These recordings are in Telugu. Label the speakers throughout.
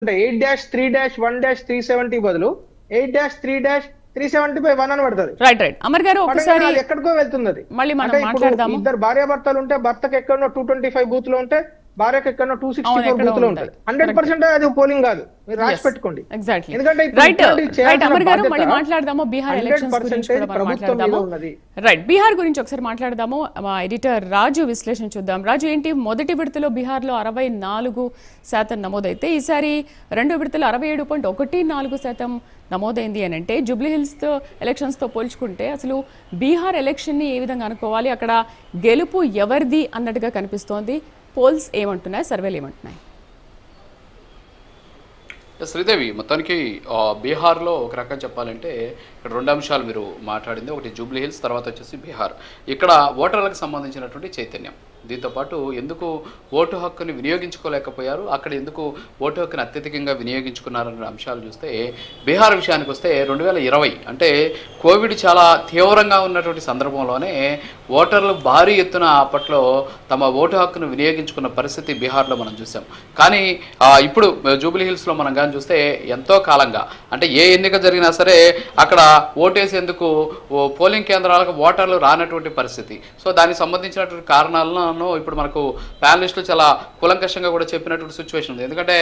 Speaker 1: 8-3-1-370 బదులు 8-3-370/1 అని పడుతుంది.
Speaker 2: రైట్ రైట్ అమర్ గారు ఒకసారి
Speaker 1: అది ఎక్కడికో వెళ్తుంది. అది
Speaker 2: మళ్ళీ మనం
Speaker 1: అంటే ఇప్పుడు
Speaker 2: మాట్లాడదాము.
Speaker 1: ఇద్దరు భార్యాభర్తలు ఉంటే భర్తకి ఎక్కడో 225 బూత్ లో ఉంటే భార్యకి ఎక్కడో 264 బూత్ లో ఉంటుంది. 100% అది పోలింగ్ కాదు, మీరు రాసి పెట్టుకోండి.
Speaker 2: ఎగ్జాక్ట్లీ
Speaker 1: ఎందుకంటే
Speaker 2: రైట్ రైట్ అమర్ గారు మళ్ళీ మాట్లాడదాము. బీహార్ ఎలక్షన్స్ గురించి కూడా మనం మాట్లాడదాము. రైట్ బీహార్ గురించి ఒకసారి మాట్లాడదాము. మా ఎడిటర్ రాజు విశ్లేషణ చూద్దాం. రాజు, ఏంటి మొదటి విడతలో బీహార్లో 64% నమోదైతే ఈసారి రెండో విడతలో 67.14% నమోదైంది అని అంటే జూబ్లీ హిల్స్ ఎలక్షన్స్తో పోల్చుకుంటే అసలు బీహార్ ఎలక్షన్ని ఏ విధంగా అనుకోవాలి, అక్కడ గెలుపు ఎవరిది అన్నట్టుగా కనిపిస్తోంది. పోల్స్ ఏమంటున్నాయి, సర్వేలు ఏమంటున్నాయి?
Speaker 3: శ్రీదేవి, మొత్తానికి బీహార్లో ఒక రకంగా చెప్పాలంటే ఇక్కడ రెండు అంశాలు మీరు మాట్లాడింది. ఒకటి జూబ్లీ హిల్స్, తర్వాత వచ్చేసి బీహార్. ఇక్కడ ఓటర్లకు సంబంధించినటువంటి చైతన్యం, దీంతోపాటు ఎందుకు ఓటు హక్కుని వినియోగించుకోలేకపోయారు, అక్కడ ఎందుకు ఓటు హక్కుని అత్యధికంగా వినియోగించుకున్నారనే అంశాలు చూస్తే బీహార్ విషయానికి వస్తే 2020 అంటే కోవిడ్ చాలా తీవ్రంగా ఉన్నటువంటి సందర్భంలోనే ఓటర్లు భారీ ఎత్తున అప్పట్లో తమ ఓటు హక్కును వినియోగించుకున్న పరిస్థితి బీహార్లో మనం చూసాం. కానీ ఇప్పుడు జూబ్లీ హిల్స్లో మనం కానీ చూస్తే ఎంతో కాలంగా అంటే ఏ ఎన్నిక జరిగినా సరే అక్కడ ఓటేసేందుకు పోలింగ్ కేంద్రాలకు ఓటర్లు రానటువంటి పరిస్థితి. సో దానికి సంబంధించినటువంటి కారణాలను ఇప్పుడు మనకు ప్యానలిస్టులు చాలా కులంకషంగా కూడా చెప్పినటువంటి సిచ్యువేషన్ ఉంది. ఎందుకంటే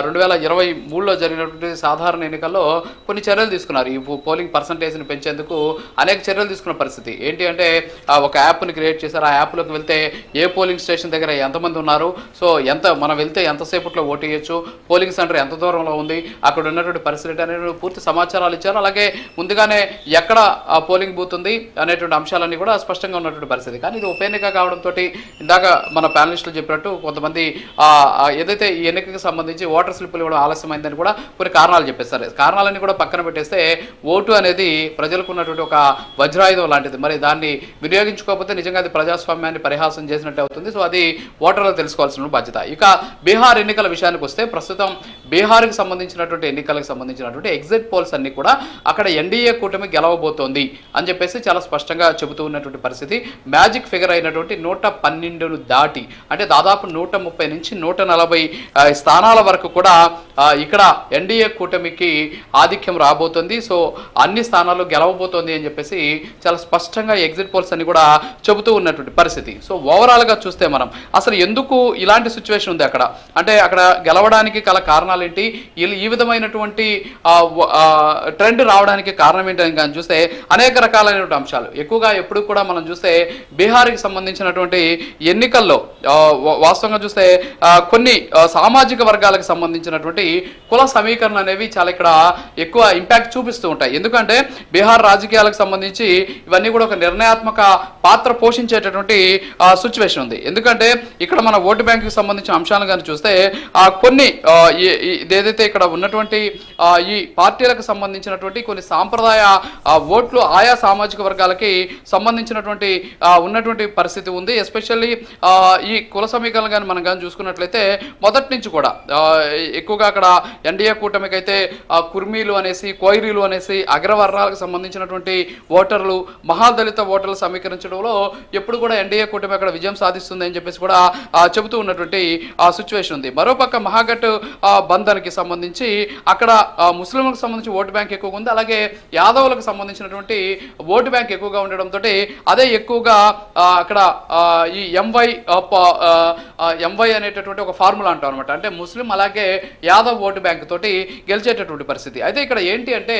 Speaker 3: 2023లో జరిగినటువంటి సాధారణ ఎన్నికల్లో కొన్ని చర్యలు తీసుకున్నారు. ఈ పోలింగ్ పర్సంటేజ్ని పెంచేందుకు అనేక చర్యలు తీసుకున్న పరిస్థితి. ఏంటి అంటే ఒక యాప్ని క్రియేట్ చేశారు. ఆ యాప్లోకి వెళ్తే ఏ పోలింగ్ స్టేషన్ దగ్గర ఎంతమంది ఉన్నారు, సో మనం వెళ్తే ఎంతసేపట్లో ఓటు వేయచ్చు, పోలింగ్ సెంటర్ ఎంత దూరంలో ఉంది, అక్కడ ఉన్నటువంటి పరిస్థితి అనేటువంటి పూర్తి సమాచారాలు ఇచ్చారు. అలాగే ముందుగానే ఎక్కడ పోలింగ్ బూత్ ఉంది అనేటువంటి అంశాలన్నీ కూడా స్పష్టంగా ఉన్నటువంటి పరిస్థితి. కానీ ఇది ఉప ఎన్నిక కావడంతో ఇందాక మన ప్యానలిస్టులు చెప్పినట్టు కొంతమంది ఏదైతే ఈ ఎన్నికకి సంబంధించి ఓటర్ స్లిప్పులు ఇవ్వడం ఆలస్యమైందని కూడా కొన్ని కారణాలు చెప్పేస్తారు. కారణాలన్నీ కూడా పక్కన పెట్టేస్తే ఓటు అనేది ప్రజలకు ఉన్నటువంటి ఒక వజ్రాయుధం లాంటిది. మరి దాన్ని వినియోగించుకోకపోతే నిజంగా అది ప్రజాస్వామ్యాన్ని పరిహాసం చేసినట్టు అవుతుంది. సో అది ఓటర్లు తెలుసుకోవాల్సిన బాధ్యత. ఇక బీహార్ ఎన్నికల విషయానికి వస్తే ప్రస్తుతం బీహార్కి సంబంధించినటువంటి ఎన్నికలకు సంబంధించినటువంటి ఎగ్జిట్ పోల్స్ అన్ని కూడా అక్కడ ఎన్డీఏ కూటమి గెలవబోతోంది అని చెప్పేసి చాలా స్పష్టంగా చెబుతూ ఉన్నటువంటి పరిస్థితి. మ్యాజిక్ ఫిగర్ అయినటువంటి 112 దాటి అంటే దాదాపు 130 నుంచి 140 స్థానాల వరకు కూడా ఇక్కడ ఎన్డీఏ కూటమికి ఆధిక్యం రాబోతుంది. సో అన్ని స్థానాల్లో గెలవబోతోంది అని చెప్పేసి చాలా స్పష్టంగా ఎగ్జిట్ పోల్స్ అన్ని కూడా చెబుతూ ఉన్నటువంటి పరిస్థితి. సో ఓవరాల్గా చూస్తే మనం అసలు ఎందుకు ఇలాంటి సిచ్యువేషన్ ఉంది అక్కడ అంటే అక్కడ గెలవడానికి గల కారణాలు ఏంటి, ఈ విధమైనటువంటి ట్రెండ్ రావడానికి కారణం ఏంటని కానీ చూస్తే అనేక రకాలైనటువంటి అంశాలు. ఎక్కువగా ఎప్పుడు కూడా మనం చూస్తే బీహార్కి సంబంధించినటువంటి ఎన్నికల్లో వాస్తవంగా చూస్తే కొన్ని సామాజిక వర్గాలకు సంబంధించినటువంటి కుల సమీకరణ అనేవి చాలా ఇక్కడ ఎక్కువ ఇంపాక్ట్ చూపిస్తూ ఉంటాయి. ఎందుకంటే బీహార్ రాజకీయాలకు సంబంధించి ఇవన్నీ కూడా ఒక నిర్ణయాత్మక పాత్ర పోషించేటటువంటి సిచ్యువేషన్ ఉంది. ఎందుకంటే ఇక్కడ మన ఓటు బ్యాంకుకి సంబంధించిన అంశాలను కానీ చూస్తే కొన్ని ఏదైతే ఇక్కడ ఉన్నటువంటి ఈ పార్టీలకు సంబంధించినటువంటి కొన్ని సాంప్రదాయ ఓట్లు ఆయా సామాజిక వర్గాలకి సంబంధించినటువంటి ఉన్నటువంటి పరిస్థితి ఉంది. ఎస్పెషల్లీ ఈ కుల సమీకరణ కానీ మనం కానీ చూసుకున్నట్లయితే మొదటి నుంచి కూడా ఎక్కువగా అక్కడ ఎన్డీఏ కూటమికి అయితే కుర్మీలు అనేసి, కోయిరీలు అనేసి అగ్రవర్ణాలకు సంబంధించినటువంటి ఓటర్లు, మహాదళిత ఓటర్లు సమీకరించడంలో ఎప్పుడు కూడా ఎన్డీఏ కూటమి అక్కడ విజయం సాధిస్తుంది అని చెప్పేసి కూడా చెబుతూ ఉన్నటువంటి సిచ్యువేషన్ ఉంది. మరోపక్క మహాగఠ్ బంధన్కి సంబంధించి అక్కడ ముస్లింలకు సంబంధించి ఓటు బ్యాంక్ ఎక్కువగా ఉంది. అలాగే యాదవులకు సంబంధించినటువంటి ఓటు బ్యాంక్ ఎక్కువగా ఉండడంతో అదే ఎక్కువగా అక్కడ ఈ ఎంవై అనేటటువంటి ఒక ఫార్ములా అంటాం అనమాట. అంటే ముస్లిం అలాగే యాదవ్ ఓటు బ్యాంక్ తోటి గెలిచేటటువంటి పరిస్థితి. అయితే ఇక్కడ ఏంటి అంటే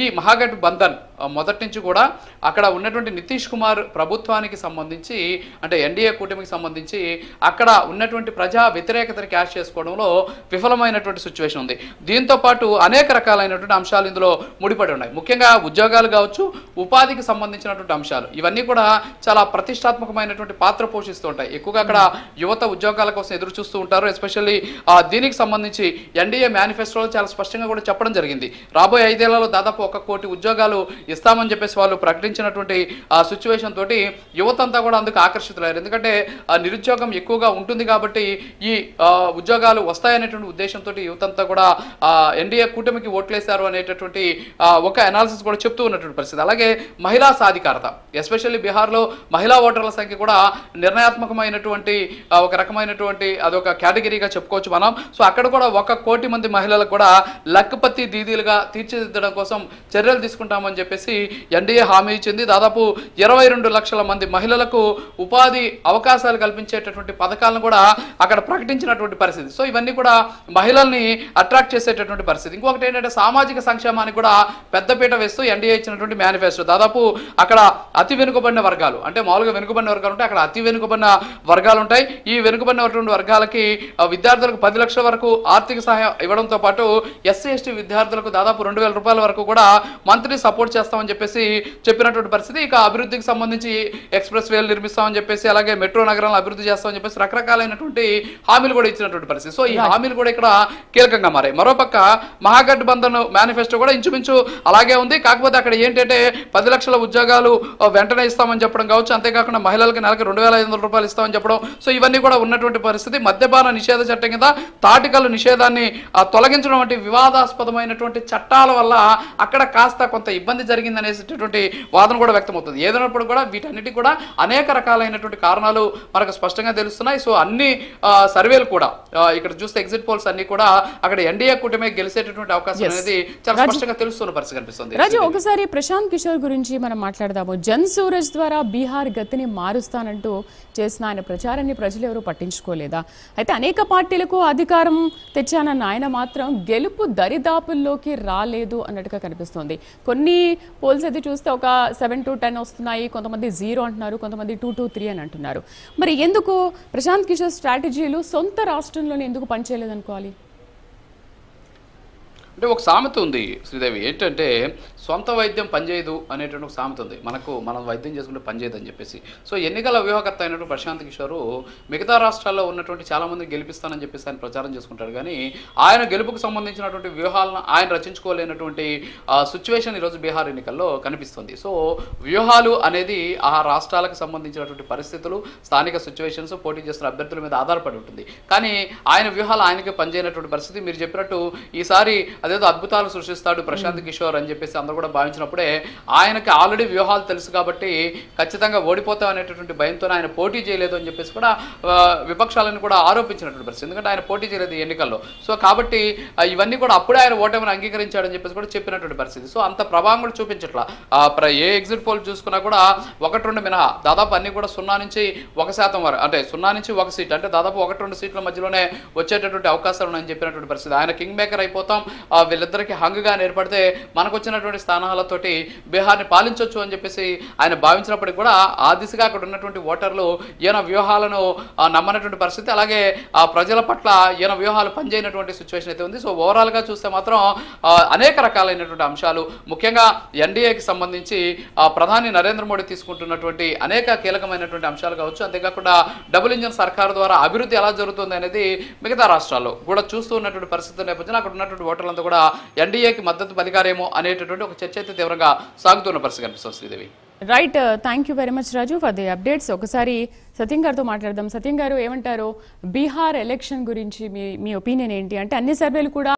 Speaker 3: ఈ మహాగఠ్ బంధన్ మొదటి నుంచి కూడా అక్కడ ఉన్నటువంటి నితీష్ కుమార్ ప్రభుత్వానికి సంబంధించి అంటే ఎన్డీఏ కూటమికి సంబంధించి అక్కడ ఉన్నటువంటి ప్రజా వ్యతిరేకతను క్యాష్ చేసుకోవడంలో విఫలమైనటువంటి సిచ్యువేషన్ ఉంది. దీంతో పాటు అనేక రకాలైనటువంటి అంశాలు ఇందులో ముడిపడి ఉన్నాయి. ముఖ్యంగా ఉద్యోగాలు కావచ్చు, ఉపాధికి సంబంధించినటువంటి అంశాలు ఇవన్నీ కూడా చాలా ప్రతిష్టాత్మకమైనటువంటి పాత్ర పోషిస్తూ ఉంటాయి. ఎక్కువగా అక్కడ యువత ఉద్యోగాల కోసం ఎదురు చూస్తూ ఉంటారు. ఎస్పెషల్లీ దీనికి సంబంధించి ఎన్డీఏ మేనిఫెస్టోలో చాలా స్పష్టంగా కూడా చెప్పడం జరిగింది. రాబోయే 5 ఏళ్లలో దాదాపు 1 కోటి ఉద్యోగాలు ఇస్తామని చెప్పేసి వాళ్ళు ప్రకటించినటువంటి ఆ సిచ్యువేషన్ తోటి యువతంతా కూడా అందుకు ఆకర్షితులయ్యారు. ఎందుకంటే నిరుద్యోగం ఎక్కువగా ఉంటుంది కాబట్టి ఈ ఉద్యోగాలు వస్తాయనేటువంటి ఉద్దేశంతో యువతంతా కూడా ఎన్డీఏ కూటమికి ఓట్లేశారు అనేటటువంటి ఒక అనాలిసిస్ కూడా చెప్తూ ఉన్నటువంటి పరిస్థితి. అలాగే మహిళా సాధికారత, ఎస్పెషల్లీ బీహార్లో మహిళా ఓటర్ల సంఖ్య కూడా నిర్ణయాత్మకమైనటువంటి ఒక రకమైనటువంటి అదొక కేటగిరీగా చెప్పుకోవచ్చు మనం. సో అక్కడ కూడా 1 కోటి మంది మహిళలకు కూడా లక్పతి దీదీలుగా తీర్చిదిద్దడం కోసం చర్యలు తీసుకుంటామని చెప్పేసి ఎన్డీఏ హామీ ఇచ్చింది. దాదాపు 22 లక్షల మంది మహిళలకు ఉపాధి అవకాశాలు కల్పించేటటువంటి పథకాలను కూడా అక్కడ ప్రకటించినటువంటి పరిస్థితి. సో ఇవన్నీ కూడా మహిళల్ని అట్రాక్ట్ చేసేటటువంటి పరిస్థితి. ఇంకొకటి ఏంటంటే సామాజిక సంక్షేమానికి కూడా పెద్దపీట వేస్తూ ఎన్డీఏ ఇచ్చినటువంటి మేనిఫెస్టో. దాదాపు అక్కడ అతి వెనుకబడిన వర్గాలు, అంటే మామూలుగా వెనుకబడిన వర్గాలు ఉంటాయి, అక్కడ అతి వెనుకబడిన వర్గాలు ఉంటాయి. ఈ వెనుకబడినటువంటి వర్గాలకి విద్యార్థులకు 10 లక్షల వరకు ఆర్థిక సహాయం ఇవ్వడంతో పాటు ఎస్సీ ఎస్టీ విద్యార్థులకు దాదాపు 2,000 రూపాయల వరకు కూడా మంత్లీ సపోర్ట్ చేస్తామని చెప్పేసి చెప్పినటువంటి పరిస్థితి. ఇక అభివృద్ధికి సంబంధించి ఎక్స్ప్రెస్ వేలు నిర్మిస్తామని చెప్పేసి, అలాగే మెట్రో నగరాలను అభివృద్ధి చేస్తామని చెప్పేసి రకరకాలైనటువంటి హామీలు కూడా ఇచ్చినటువంటి పరిస్థితి. సో ఈ హామీలు కూడా ఇక్కడ కీలకంగా మారాయి. మరోపక్క మహాగఠబంధన్ మేనిఫెస్టో కూడా ఇంచుమించు అలాగే ఉంది. కాకపోతే అక్కడ ఏంటంటే 10 లక్షల ఉద్యోగాలు వెంటనే ఇస్తామని చెప్పడం కావచ్చు, అంతేకాకుండా మహిళలకు నెలకు 2,500 రూపాయలు ఇస్తామని చెప్పడం. సో ఇవన్నీ కూడా ఉన్నటువంటి పరిస్థితి. మద్యపాన నిషేధ చట్టం కింద తాటికల్లు నిషేధాన్ని తొలగించడం వంటి వివాదాస్పదమైనటువంటి చట్టాల వల్ల అక్కడ కాస్త కొంత ఇబ్బంది జరిగిందనేటటువంటి వాదన కూడా వ్యక్తమవుతుంది. ఏదైనప్పుడు కూడా వీటన్నిటికీ కూడా అనేక రకాలైనటువంటి కారణాలు మనకు స్పష్టంగా తెలుస్తున్నాయి. సో అన్ని సర్వేలు కూడా ఇక్కడ చూస్తే ఎగ్జిట్ పోల్స్ అన్ని కూడా అక్కడ ఎన్డీఏ కూటమి గెలిచేటటువంటి అవకాశం అనేది చాలా స్పష్టంగా తెలుస్తున్న పరిస్థితి కనిపిస్తుంది.
Speaker 2: రాజు, ఒకసారి ప్రశాంత్ కిషోర్ గురించి మనం మాట్లాడదాము. జన్ సూరజ్ ద్వారా బీహార్ గతిని మారుస్తానంటూ చేసిన ఆయన ప్రచారాన్ని ప్రజలు ఎవరు పట్టించుకోలేదా? అయితే అనేక పార్టీలకు అధికారం తెచ్చానన్న ఆయన మాత్రం గెలుపు దరిదాపుల్లోకి రాలేదు అన్నట్టుగా కనిపిస్తోంది. కొన్ని పోల్స్ అయితే చూస్తే ఒక 7 to 10 వస్తున్నాయి, కొంతమంది 0 అంటున్నారు, కొంతమంది 2 to 3 అని అంటున్నారు. మరి ఎందుకు ప్రశాంత్ కిషోర్ స్ట్రాటజీలు సొంత రాష్ట్రంలోనే ఎందుకు పనిచేయలేదు అనుకోవాలి?
Speaker 3: అంటే ఒక సామెత ఉంది శ్రీదేవి, ఏంటంటే సొంత వైద్యం పనిచేయదు అనేటువంటి ఒక సామెత ఉంది. మనం వైద్యం చేసుకుంటే పనిచేయదు అని చెప్పేసి. సో ఎన్నికల వ్యూహకర్త అయినటువంటి ప్రశాంత్ కిషోర్ మిగతా రాష్ట్రాల్లో ఉన్నటువంటి చాలామంది గెలిపిస్తానని చెప్పేసి ఆయన ప్రచారం చేసుకుంటాడు. కానీ ఆయన గెలుపుకు సంబంధించినటువంటి వ్యూహాలను ఆయన రచించుకోలేనటువంటి సిచ్యువేషన్ ఈరోజు బీహార్ ఎన్నికల్లో కనిపిస్తుంది. సో వ్యూహాలు అనేది ఆ రాష్ట్రాలకు సంబంధించినటువంటి పరిస్థితులు, స్థానిక సిచ్యువేషన్స్, పోటీ చేస్తున్న అభ్యర్థుల మీద ఆధారపడి ఉంటుంది. కానీ ఆయన వ్యూహాలు ఆయనకే పనిచేయనటువంటి పరిస్థితి. మీరు చెప్పినట్టు ఈసారి అదేదో అద్భుతాలు సృష్టిస్తాడు ప్రశాంత్ కిషోర్ అని చెప్పేసి అందరూ కూడా భావించినప్పుడే ఆయనకి ఆల్రెడీ వ్యూహాలు తెలుసు కాబట్టి ఖచ్చితంగా ఓడిపోతాం అనేటటువంటి భయంతో ఆయన పోటీ చేయలేదు అని చెప్పేసి కూడా విపక్షాలను కూడా ఆరోపించినటువంటి పరిస్థితి. ఎందుకంటే ఆయన పోటీ చేయలేదు ఎన్నికల్లో. సో కాబట్టి ఇవన్నీ కూడా అప్పుడే ఆయన ఓటమిని అంగీకరించాడని చెప్పేసి కూడా చెప్పినటువంటి పరిస్థితి. సో అంత ప్రభావం కూడా చూపించట్లా. ఏ ఎగ్జిట్ పోల్ చూసుకున్నా కూడా 1-2 మినహా దాదాపు అన్ని కూడా 0 నుంచి 1% వరకు, అంటే 0 నుంచి 1 సీట్, అంటే దాదాపు 1-2 సీట్ల మధ్యలోనే వచ్చేటటువంటి అవకాశాలు ఉన్నాయని చెప్పినటువంటి పరిస్థితి. ఆయన కింగ్ మేకర్ అయిపోతాం, వీళ్ళిద్దరికి హంగుగా ఏర్పడితే మనకు వచ్చినటువంటి స్థానాలతోటి బీహార్ని పాలించవచ్చు అని చెప్పేసి ఆయన భావించినప్పటికీ కూడా ఆ దిశగా అక్కడ ఉన్నటువంటి ఓటర్లు ఈయన వ్యూహాలను నమ్మనటువంటి పరిస్థితి. అలాగే ప్రజల పట్ల ఈయన వ్యూహాలు పనిచేయనటువంటి సిచ్యువేషన్ అయితే ఉంది. సో ఓవరాల్గా చూస్తే మాత్రం అనేక రకాలైనటువంటి అంశాలు, ముఖ్యంగా ఎన్డీఏకి సంబంధించి ప్రధాని నరేంద్ర మోడీ తీసుకుంటున్నటువంటి అనేక కీలకమైనటువంటి అంశాలు కావచ్చు, అంతేకాకుండా డబుల్ ఇంజన్ సర్కారు ద్వారా అభివృద్ధి ఎలా జరుగుతుంది అనేది మిగతా రాష్ట్రాల్లో కూడా చూస్తూ ఉన్నటువంటి పరిస్థితుల నేపథ్యంలో అక్కడ ఉన్నటువంటి ఓటర్లంతా కూడా ఎన్డీఏకి మద్దతు పలికారేమో అనేటటువంటి ఒక చర్చ అయితే తీవ్రంగా సాగుతున్న పరిస్థితి కనిపిస్తుంది Sridevi.
Speaker 2: Right, thank you very much Raju for the updates. ఒకసారి సత్యం గారితో మాట్లాడదాం. సత్యం గారు, ఏమంటారు బీహార్ ఎలక్షన్ గురించి? మీ ఒపీనియన్ ఏంటి? అంటే అన్ని సర్వేలు కూడా